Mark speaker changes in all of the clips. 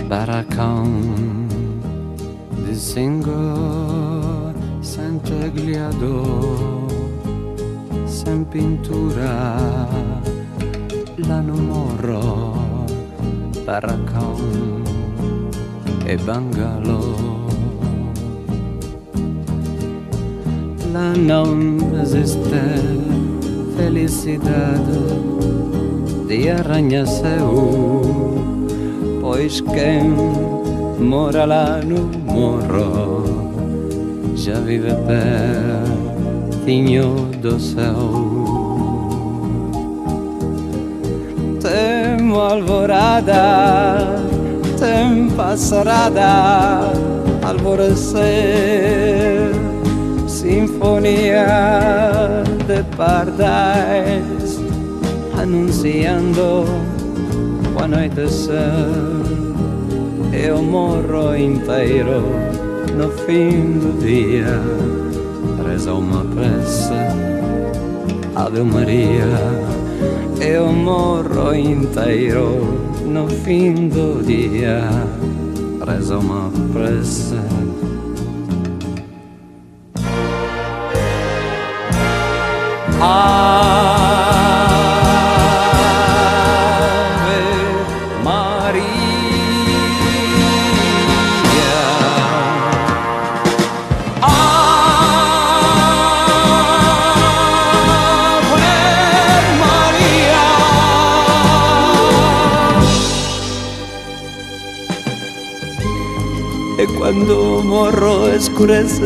Speaker 1: Baracão de Senghor, sem tagliador, sem pintura, lá no morro. Baracão e bangalô, lá não existe felicidade de arranha-céu, pois quem mora lá no morro já vive pertinho do céu. Tem alvorada, tem passarada, alvorecer, sinfonia de pardais, anunciando o anoitecer. E o morro inteiro no fim do dia reza uma prece, Ave Maria. E o morro inteiro no fim do dia reza uma prece. E quando o morro escurece,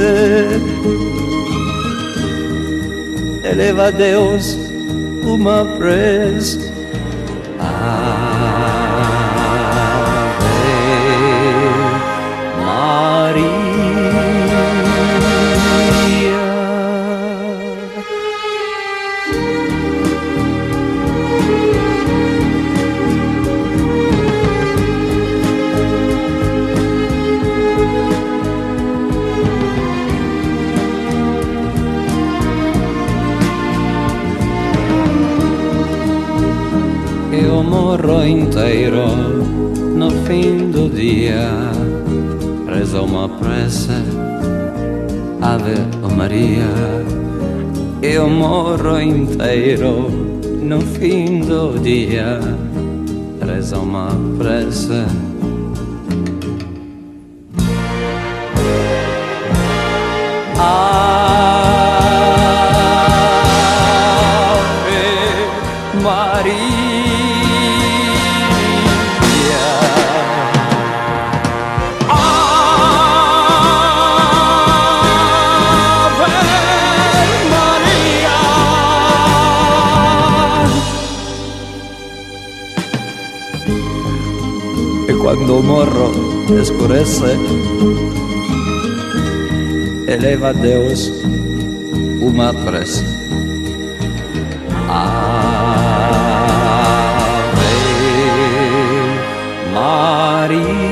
Speaker 1: eleva a Deus uma prece. Ave Maria. E o morro inteiro no fim do dia reza uma prece, Ave Maria. E o morro inteiro no fim do dia reza uma prece. Ave Maria. E quando o morro escurece, eleva a Deus uma prece. Ave Maria.